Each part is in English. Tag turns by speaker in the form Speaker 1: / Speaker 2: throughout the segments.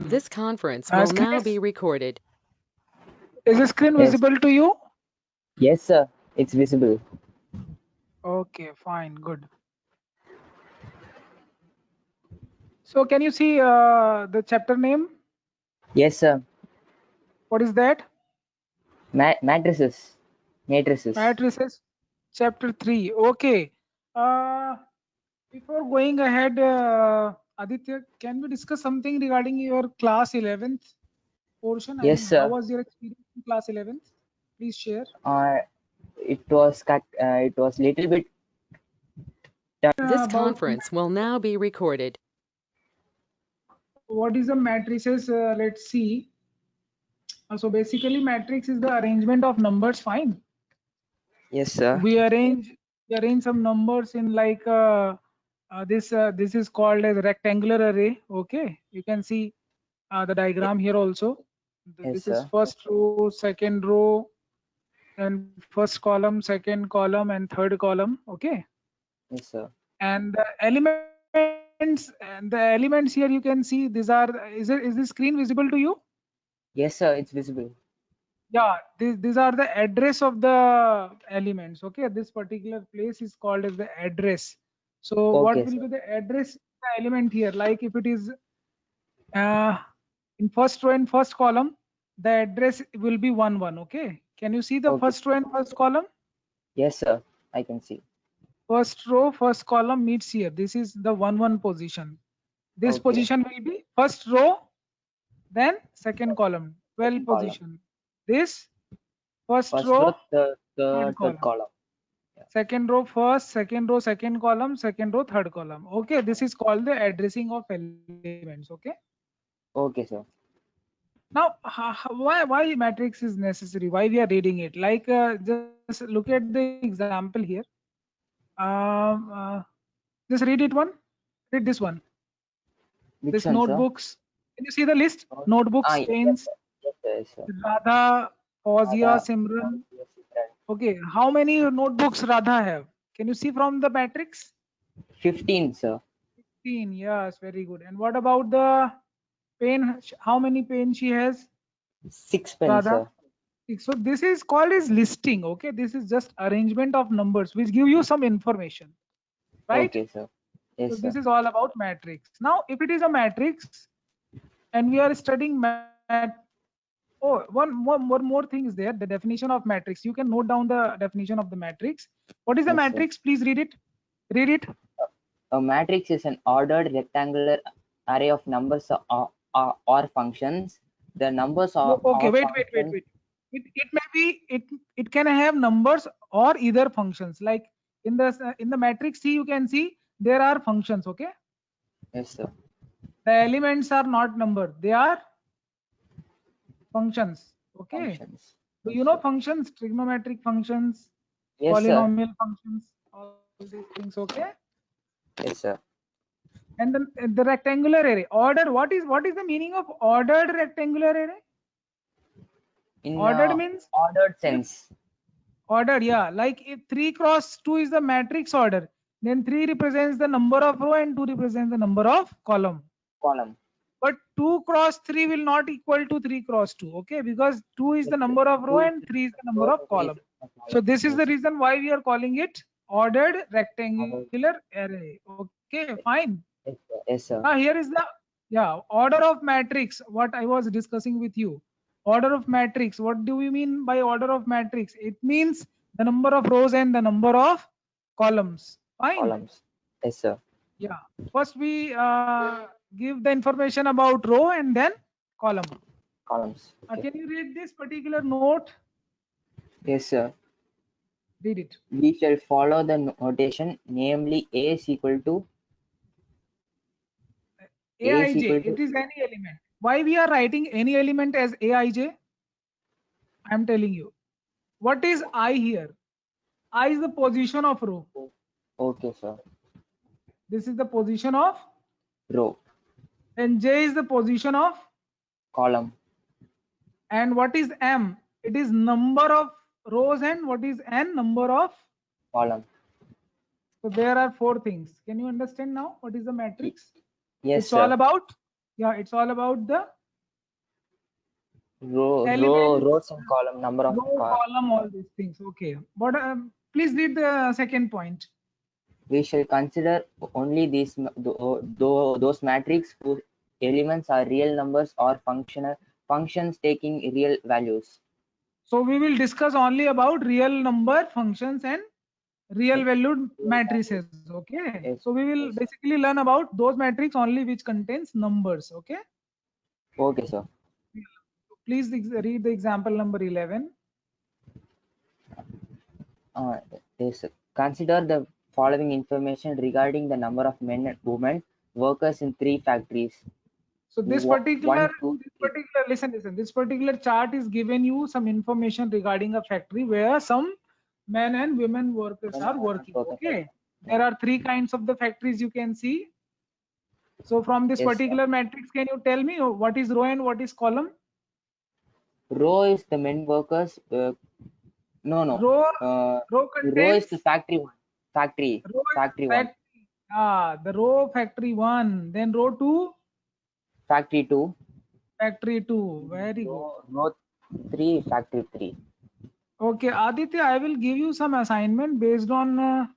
Speaker 1: This conference will now be recorded.
Speaker 2: Is the screen
Speaker 3: Yes.
Speaker 2: visible to you?
Speaker 3: Yes, sir. It's visible.
Speaker 2: Okay, fine, good. So can you see the chapter name?
Speaker 3: Yes, sir.
Speaker 2: What is that?
Speaker 3: Matrices. Matrices.
Speaker 2: Matrices, chapter 3. Okay. Before going ahead, Aditya, can we discuss something regarding your class 11th portion? I
Speaker 3: Yes,
Speaker 2: mean, how
Speaker 3: sir.
Speaker 2: was your experience in class 11th? Please share.
Speaker 3: It was cut. It was little bit.
Speaker 1: This
Speaker 2: About
Speaker 1: conference will now be recorded.
Speaker 2: what is a matrices? Let's see. So basically, matrix is the arrangement of numbers. Fine.
Speaker 3: Yes, sir.
Speaker 2: We arrange some numbers in like this is called as rectangular array. Okay, you can see the diagram here also.
Speaker 3: Yes,
Speaker 2: This is
Speaker 3: sir.
Speaker 2: first row, second row, and first column, second column, and third column. Okay,
Speaker 3: Yes, sir.
Speaker 2: and the elements here you can see these are. Is this screen visible to you?
Speaker 3: Yes, sir. It's visible.
Speaker 2: Yeah, these are the address of the elements. Okay, this particular place is called as the address. So what
Speaker 3: Okay,
Speaker 2: will
Speaker 3: sir.
Speaker 2: be the address of the element here? Like if it is in first row and first column, the address will be 1 1. Okay, can you see the
Speaker 3: Okay.
Speaker 2: first row and first column?
Speaker 3: Yes, sir. I can see.
Speaker 2: First row, first column meets here. This is the 1 1 position. This
Speaker 3: Okay.
Speaker 2: position will be first row, then second column, 12
Speaker 3: Second column.
Speaker 2: position. This first
Speaker 3: First
Speaker 2: row,
Speaker 3: row,
Speaker 2: third
Speaker 3: third
Speaker 2: column.
Speaker 3: column. Yeah.
Speaker 2: Second row first, second row second column, second row third column. Okay, this is called the addressing of elements. Okay,
Speaker 3: Okay, sir.
Speaker 2: now why matrix is necessary, why we are reading it? Like just look at the example here. um, uh, just read it one, read this one.
Speaker 3: Which
Speaker 2: This
Speaker 3: one, sir?
Speaker 2: notebooks, can you see the list?
Speaker 3: Note-
Speaker 2: Notebooks,
Speaker 3: Yes,
Speaker 2: pens,
Speaker 3: sir. Yes, sir. Yes, sir.
Speaker 2: Radha, Fauziya,
Speaker 3: Radha,
Speaker 2: Simran.
Speaker 3: yes, sir.
Speaker 2: Okay, how many notebooks Radha have? Can you see from the matrix?
Speaker 3: 15, sir.
Speaker 2: 15. Yes, very good. And what about the pen? How many pens she has?
Speaker 3: 6 pens,
Speaker 2: Radha?
Speaker 3: sir.
Speaker 2: So this is called as listing. Okay, this is just arrangement of numbers which give you some information, right?
Speaker 3: Okay, sir.
Speaker 2: So
Speaker 3: Yes,
Speaker 2: this
Speaker 3: sir.
Speaker 2: is all about matrix. Now, if it is a matrix and we are studying one more thing is there, the definition of matrix. You can note down the definition of the matrix. What is a
Speaker 3: Yes, sir.
Speaker 2: matrix? Please read it. Read it.
Speaker 3: A matrix is an ordered rectangular array of numbers or functions. The numbers are
Speaker 2: Okay, wait.
Speaker 3: functions.
Speaker 2: It may be it can have numbers or either functions. Like in the matrix C, you can see there are functions. Okay,
Speaker 3: Yes, sir.
Speaker 2: the elements are not number; they are functions. Okay,
Speaker 3: Functions.
Speaker 2: so
Speaker 3: Yes,
Speaker 2: you know
Speaker 3: sir.
Speaker 2: functions, trigonometric functions,
Speaker 3: Yes, sir.
Speaker 2: polynomial functions, all these things. Okay,
Speaker 3: Yes, sir.
Speaker 2: and then the rectangular array order. What is the meaning of ordered rectangular array?
Speaker 3: In
Speaker 2: Ordered means
Speaker 3: ordered
Speaker 2: if
Speaker 3: sense.
Speaker 2: ordered, yeah, like if 3 cross 2 is the matrix order, then 3 represents the number of row and 2 represents the number of column.
Speaker 3: Column.
Speaker 2: But 2 cross 3 will not equal to 3 cross 2. Okay, because 2 is
Speaker 3: Yes,
Speaker 2: the
Speaker 3: sir.
Speaker 2: number of row
Speaker 3: 2
Speaker 2: and 3 is the number
Speaker 3: rows
Speaker 2: of
Speaker 3: and 3 is
Speaker 2: column.
Speaker 3: a
Speaker 2: So
Speaker 3: column.
Speaker 2: this is the
Speaker 3: Yes.
Speaker 2: reason why we are calling it ordered
Speaker 3: Ordered.
Speaker 2: rectangular array. Okay, fine.
Speaker 3: Yes, sir. Yes, sir.
Speaker 2: Now here is the order of matrix, what I was discussing with you. Order of matrix, what do we mean by order of matrix? It means the number of rows and the number of columns. Fine.
Speaker 3: Columns. Yes, sir.
Speaker 2: Yeah, first we give the information about row and then column.
Speaker 3: Columns. Okay.
Speaker 2: Can you read this particular note?
Speaker 3: Yes, sir.
Speaker 2: Read it.
Speaker 3: We shall follow the notation, namely A is equal to
Speaker 2: Aij, it is any element. Why we are writing any element as Aij? I am telling you. What is I here? I is the position of row.
Speaker 3: Okay, sir.
Speaker 2: This is the position of,
Speaker 3: Row.
Speaker 2: and J is the position of,
Speaker 3: Column.
Speaker 2: and what is M? It is number of rows, and what is N? Number of.
Speaker 3: Column.
Speaker 2: So there are 4 things. Can you understand now what is the matrix?
Speaker 3: Yes,
Speaker 2: It's
Speaker 3: sir.
Speaker 2: all about, Yeah, it's all about the
Speaker 3: Rows and column, number of
Speaker 2: row, column, all these things. Okay, but please read the second point.
Speaker 3: We shall consider only those matrices whose elements are real numbers or functions taking real values.
Speaker 2: So we will discuss only about real number functions and real valued matrices. Okay,
Speaker 3: Yes,
Speaker 2: so we will
Speaker 3: yes,
Speaker 2: basically learn about those matrix only which contains numbers. Okay,
Speaker 3: okay, sir.
Speaker 2: please read the example number 11.
Speaker 3: Yes, sir. Consider the following information regarding the number of men and women workers in 3 factories.
Speaker 2: So this
Speaker 3: One,
Speaker 2: particular,
Speaker 3: two, three.
Speaker 2: listen, this particular chart is given you some information regarding a factory where some men and women workers are working. Okay, there are 3 kinds of the factories you can see. So from this
Speaker 3: Yes,
Speaker 2: particular matrix, can you tell me what is row and what is column?
Speaker 3: row is the men workers. No.
Speaker 2: Row
Speaker 3: Row
Speaker 2: contains
Speaker 3: is the factory one. Factory
Speaker 2: row is
Speaker 3: one.
Speaker 2: the row factory 1, then row 2,
Speaker 3: Factory 2.
Speaker 2: factory 2. Very good.
Speaker 3: Row 3, factory 3.
Speaker 2: Okay, Aditya, I will give you some assignment based on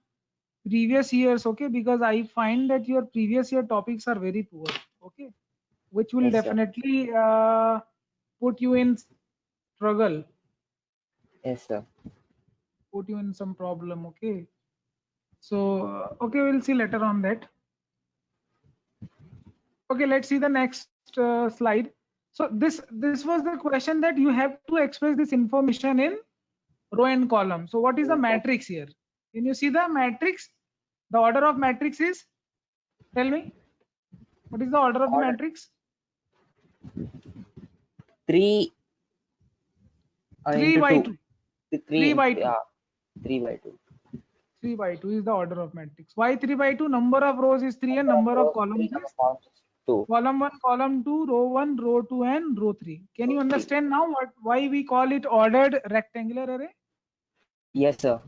Speaker 2: previous years. Okay, because I find that your previous year topics are very poor. Okay, which will
Speaker 3: Yes, sir.
Speaker 2: definitely put you in struggle,
Speaker 3: Yes, sir.
Speaker 2: put you in some problem. Okay, so okay, we'll see later on that. Okay, let's see the next slide. So this was the question that you have to express this information in row and column. So what is the matrix here? Can you see the matrix? The order of matrix is, tell me, what is the order of the matrix?
Speaker 3: 3
Speaker 2: 3 by 2.
Speaker 3: 3
Speaker 2: by 2.
Speaker 3: Yeah, 3 by 2.
Speaker 2: 3 by 2 is the order of matrix. Why 3 by 2? Number of rows is 3 and number of columns is
Speaker 3: 2.
Speaker 2: Column 1, column 2, row 1, row 2 and row 3. Can you understand now why we call it ordered rectangular array?
Speaker 3: Yes, sir.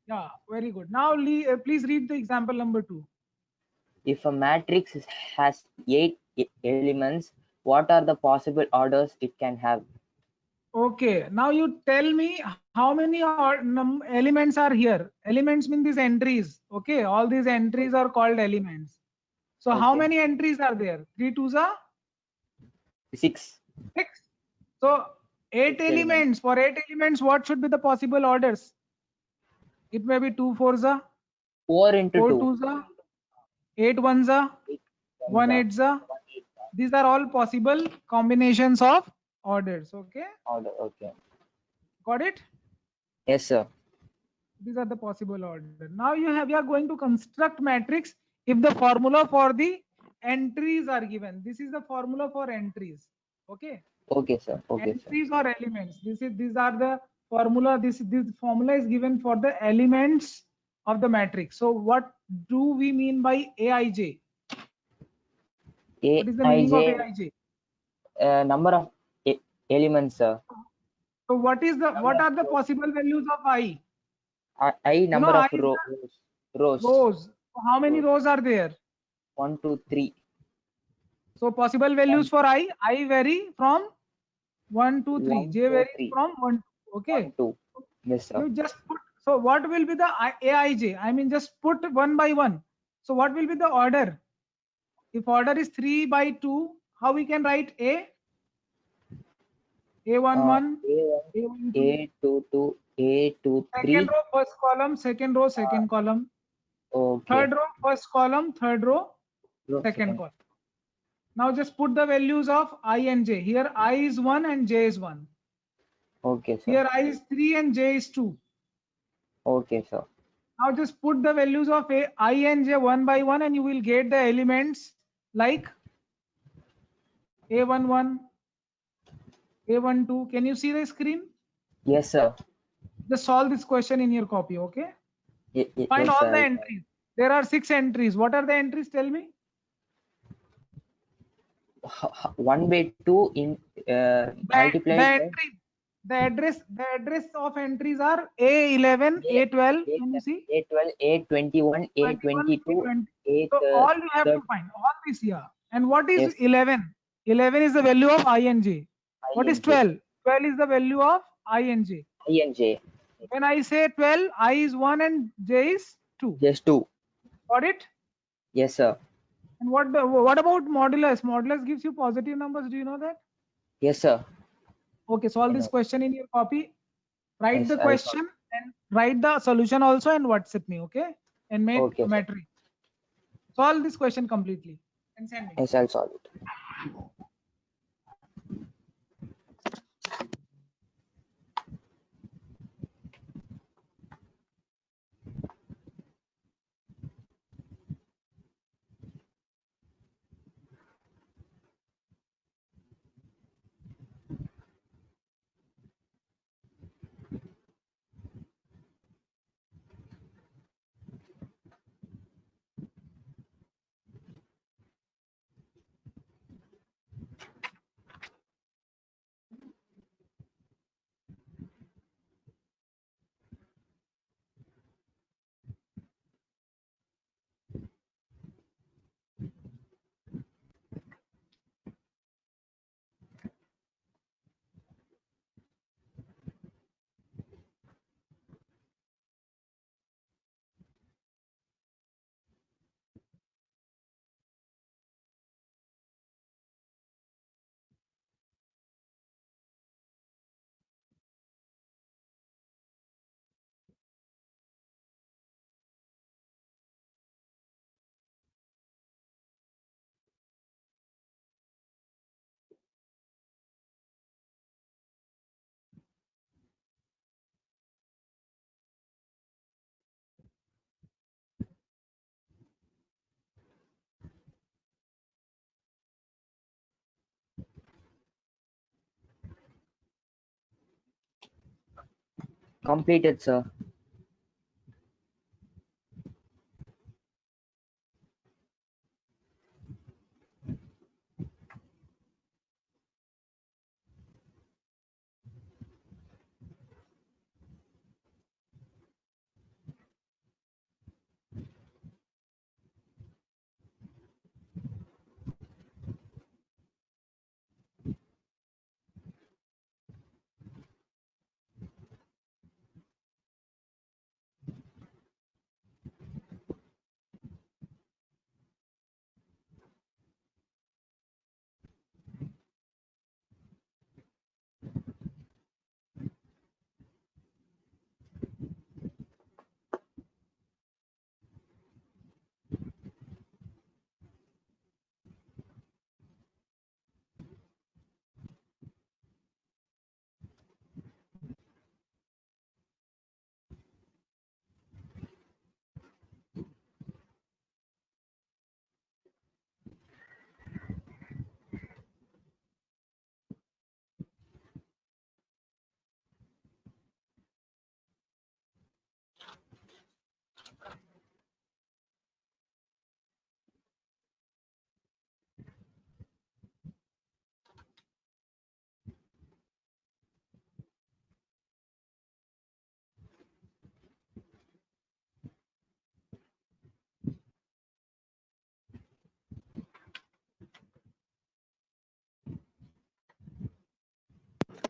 Speaker 2: Yeah, very good. Now please read the example number 2.
Speaker 3: If a matrix has 8 elements, what are the possible orders it can have?
Speaker 2: Okay, now you tell me how many elements are here. Elements mean these entries. Okay, all these entries are called elements. So how many entries are there? 3 2s are
Speaker 3: 6.
Speaker 2: 6. So 8 elements. For 8 elements, what should be the possible orders? It may be 2 4s are
Speaker 3: 4 into
Speaker 2: 4
Speaker 3: 2.
Speaker 2: 2s are 8 1s are 1 8s are. These are all possible combinations of orders. Okay,
Speaker 3: Order. Okay.
Speaker 2: got it?
Speaker 3: Yes, sir.
Speaker 2: These are the possible order. Now you are going to construct matrix if the formula for the entries are given. This is the formula for entries. Okay,
Speaker 3: Okay, sir. Okay, sir.
Speaker 2: entries or elements. These are the formula. This formula is given for the elements of the matrix. So what do we mean by Aij? What is the meaning of Aij?
Speaker 3: Number of elements, sir.
Speaker 2: So what are the possible values of I?
Speaker 3: I number
Speaker 2: I
Speaker 3: of
Speaker 2: is
Speaker 3: rows.
Speaker 2: rows. How many rows are there?
Speaker 3: 1 2 3.
Speaker 2: So possible values for I vary from 1 2 3.
Speaker 3: 1
Speaker 2: J
Speaker 3: 2
Speaker 2: varies
Speaker 3: 3.
Speaker 2: from 1 2. Okay.
Speaker 3: 1 2. Yes, sir.
Speaker 2: You just put. So what will be the Aij? I mean, just put one by one. So what will be the order? If order is 3 by 2, how we can write A? A11, A12.
Speaker 3: A22, A23.
Speaker 2: Second row, first column, second row, second column.
Speaker 3: Okay.
Speaker 2: Third row, first column, third row, second column. Now just put the values of I and J. Here I is 1 and J is 1.
Speaker 3: Okay, sir.
Speaker 2: Here I is 3 and J is 2.
Speaker 3: Okay, sir.
Speaker 2: Now just put the values of I and J one by one and you will get the elements like A11, A12. Can you see the screen?
Speaker 3: Yes, sir.
Speaker 2: Just solve this question in your copy, okay? Find
Speaker 3: Yes,
Speaker 2: all
Speaker 3: sir.
Speaker 2: the entries. There are 6 entries. What are the entries? Tell me.
Speaker 3: 1 by 2 in multiplied.
Speaker 2: The address of entries are A11, A12. Can you see?
Speaker 3: A12, A21, A22,
Speaker 2: A20. So all you have to find all this here. And what is
Speaker 3: Yes.
Speaker 2: 11? 11 is the value of ing. What is
Speaker 3: ing.
Speaker 2: 12? 12 is the value of ing.
Speaker 3: ing.
Speaker 2: When I say 12, I is 1 and j is 2.
Speaker 3: Just 2.
Speaker 2: Got it?
Speaker 3: Yes, sir.
Speaker 2: And what about modulus? Modulus gives you positive numbers. Do you know that?
Speaker 3: Yes, sir.
Speaker 2: Okay, solve
Speaker 3: I
Speaker 2: this
Speaker 3: know.
Speaker 2: question in your copy. Write
Speaker 3: Yes,
Speaker 2: the
Speaker 3: I'll solve.
Speaker 2: question and write the solution also and WhatsApp me, okay? And make
Speaker 3: Okay,
Speaker 2: a
Speaker 3: sir.
Speaker 2: matrix. Solve this question completely and send me.
Speaker 3: Yes, I'll solve it. Completed, sir.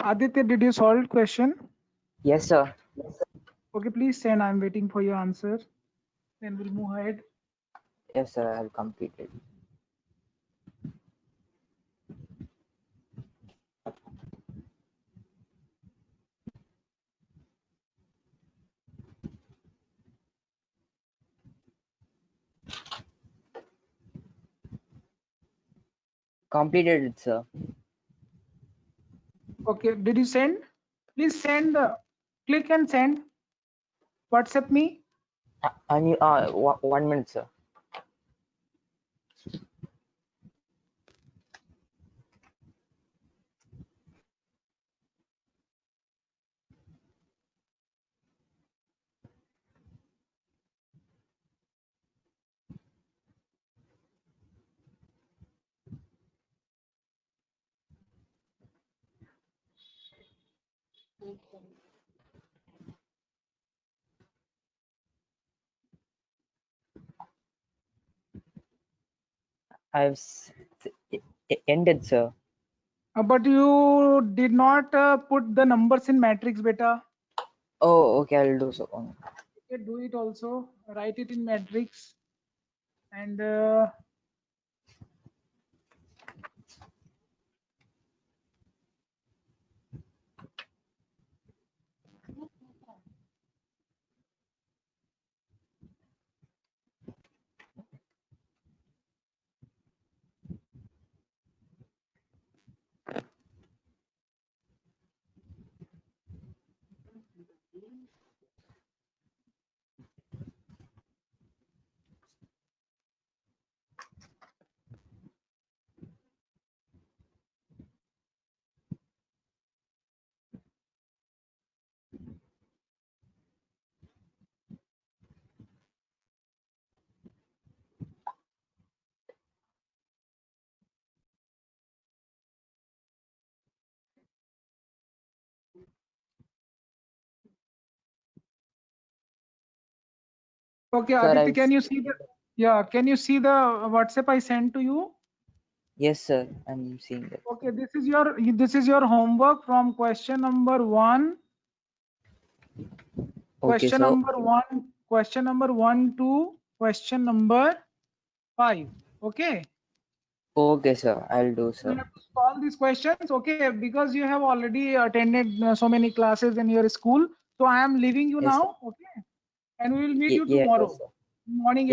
Speaker 2: Aditya, did you solve question?
Speaker 3: Yes, sir.
Speaker 2: Okay, please send. I'm waiting for your answer. Then we'll move ahead.
Speaker 3: Yes, sir. I'll complete it. Completed it, sir.
Speaker 2: Okay, did you send? Please send. Click and send. WhatsApp me.
Speaker 3: And you, 1 minute, sir. I've ended, sir.
Speaker 2: But you did not put the numbers in matrix, beta.
Speaker 3: Oh, okay, I'll do so.
Speaker 2: Okay, do it also. Write it in matrix. And okay,
Speaker 3: Sir,
Speaker 2: Aditya, can you see the can you see the WhatsApp I sent to you?
Speaker 3: yes, sir. I'm seeing that.
Speaker 2: Okay, this is your homework from question number 1.
Speaker 3: Okay,
Speaker 2: Question
Speaker 3: so
Speaker 2: number 1, question number 1 to question number 5. Okay.
Speaker 3: okay, sir. I'll do
Speaker 2: You
Speaker 3: so.
Speaker 2: have to solve these questions, okay, because you have already attended so many classes in your school. So I am leaving you
Speaker 3: Yes, sir.
Speaker 2: now, okay, and we will meet you
Speaker 3: Yes,
Speaker 2: tomorrow
Speaker 3: sir.
Speaker 2: morning.
Speaker 3: Yes,